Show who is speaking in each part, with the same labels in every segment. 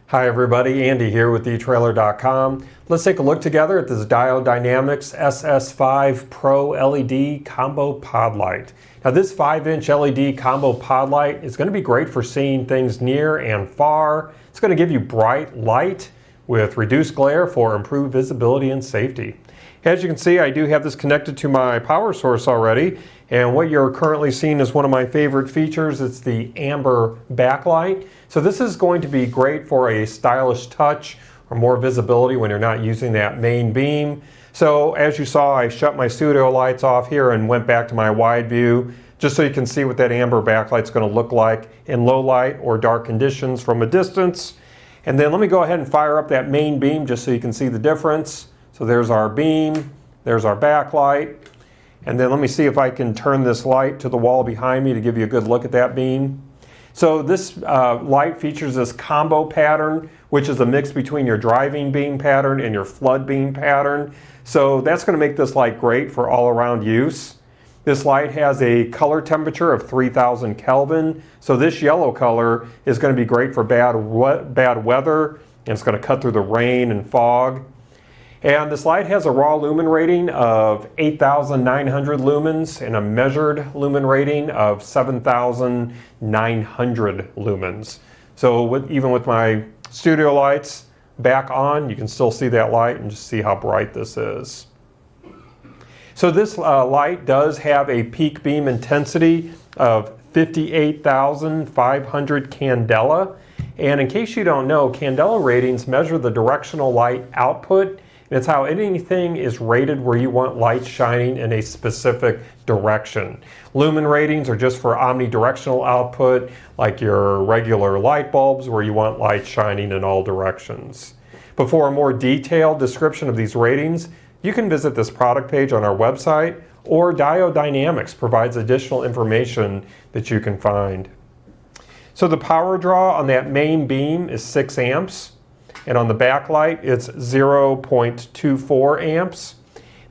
Speaker 1: Hi everybody, Andy here with etrailer.com. Let's take a look together at this Diode Dynamics SS5 Pro LED Combo Pod Light. Now this 5-inch LED combo pod light is going to be great for seeing things near and far. It's going to give you bright light with reduced glare for improved visibility and safety. As you can see, I do have this connected to my power source already, and what you're currently seeing is one of my favorite features. It's the amber backlight. So this is going to be great for a stylish touch or more visibility when you're not using that main beam. So as you saw, I shut my studio lights off here and went back to my wide view just so you can see what that amber backlight's going to look like in low light or dark conditions from a distance. And then let me go ahead and fire up that main beam just so you can see the difference. So there's our beam, there's our backlight, and then let me see if I can turn this light to the wall behind me to give you a good look at that beam. So this light features this combo pattern, which is a mix between your driving beam pattern and your flood beam pattern. So that's going to make this light great for all-around use. This light has a color temperature of 3000 Kelvin. So this yellow color is going to be great for bad weather, and it's going to cut through the rain and fog. And this light has a raw lumen rating of 8,900 lumens and a measured lumen rating of 7,900 lumens. So even with my studio lights back on, you can still see that light and just see how bright this is. So this light does have a peak beam intensity of 58,500 candela. And in case you don't know, candela ratings measure the directional light output. It's how anything is rated where you want light shining in a specific direction. Lumen ratings are just for omnidirectional output, like your regular light bulbs where you want light shining in all directions. But for a more detailed description of these ratings, you can visit this product page on our website, or Diode Dynamics provides additional information that you can find. So the power draw on that main beam is 6 amps. And on the backlight, it's 0.24 amps.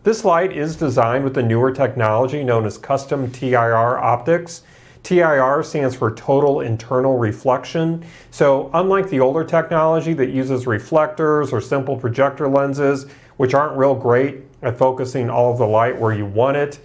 Speaker 1: This light is designed with the newer technology known as custom TIR optics. TIR stands for total internal reflection. So unlike the older technology that uses reflectors or simple projector lenses, which aren't real great at focusing all of the light where you want it,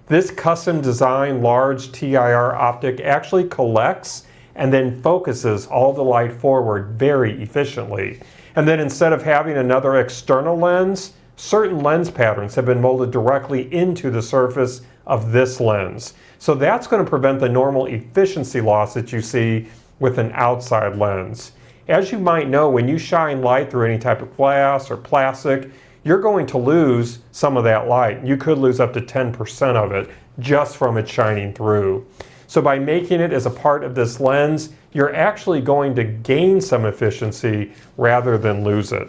Speaker 1: this custom designed large TIR optic actually collects and then focuses all the light forward very efficiently. And then instead of having another external lens, certain lens patterns have been molded directly into the surface of this lens. So that's going to prevent the normal efficiency loss that you see with an outside lens. As you might know, when you shine light through any type of glass or plastic, you're going to lose some of that light. You could lose up to 10% of it just from it shining through. So by making it as a part of this lens, you're actually going to gain some efficiency rather than lose it.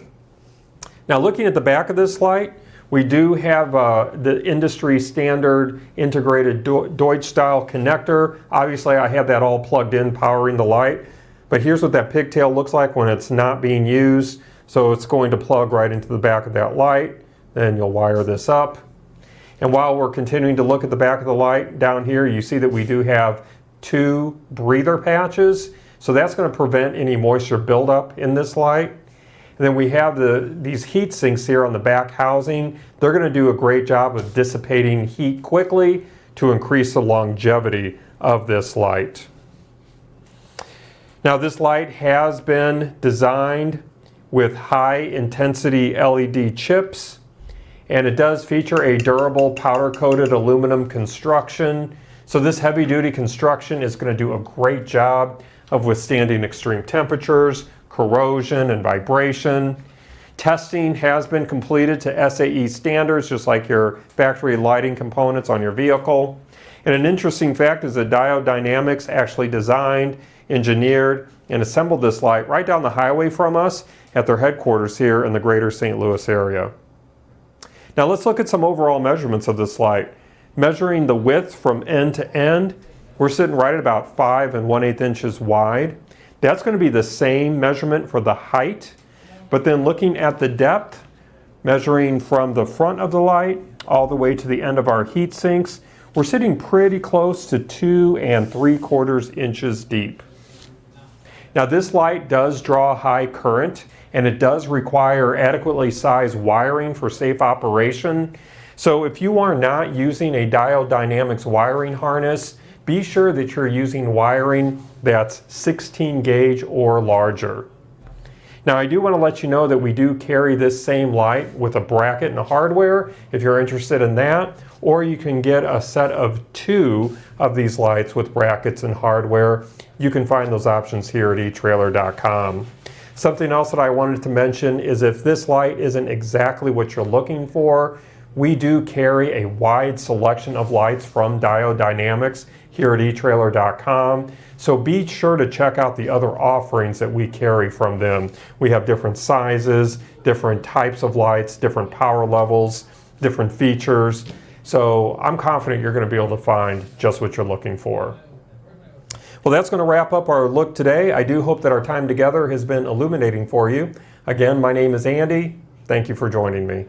Speaker 1: Now looking at the back of this light, we do have the industry standard integrated Diode style connector. Obviously I have that all plugged in powering the light, but here's what that pigtail looks like when it's not being used. So it's going to plug right into the back of that light. Then you'll wire this up. And while we're continuing to look at the back of the light down here, you see that we do have 2 breather patches. So that's going to prevent any moisture buildup in this light. And then we have these heat sinks here on the back housing. They're going to do a great job of dissipating heat quickly to increase the longevity of this light. Now this light has been designed with high intensity LED chips. And it does feature a durable powder-coated aluminum construction. So this heavy-duty construction is going to do a great job of withstanding extreme temperatures, corrosion, and vibration. Testing has been completed to SAE standards, just like your factory lighting components on your vehicle. And an interesting fact is that Diode Dynamics actually designed, engineered, and assembled this light right down the highway from us at their headquarters here in the greater St. Louis area. Now let's look at some overall measurements of this light. Measuring the width from end to end, we're sitting right at about 5 1/8 inches wide. That's going to be the same measurement for the height, but then looking at the depth, measuring from the front of the light all the way to the end of our heat sinks, we're sitting pretty close to 2 3/4 inches deep. Now this light does draw high current, and it does require adequately sized wiring for safe operation. So if you are not using a Diode Dynamics wiring harness, be sure that you're using wiring that's 16 gauge or larger. Now I do want to let you know that we do carry this same light with a bracket and a hardware if you're interested in that, or you can get a set of 2 of these lights with brackets and hardware. You can find those options here at etrailer.com. Something else that I wanted to mention is if this light isn't exactly what you're looking for, we do carry a wide selection of lights from Diode Dynamics here at etrailer.com. So be sure to check out the other offerings that we carry from them. We have different sizes, different types of lights, different power levels, different features. So I'm confident you're going to be able to find just what you're looking for. Well, that's going to wrap up our look today. I do hope that our time together has been illuminating for you. Again, my name is Andy. Thank you for joining me.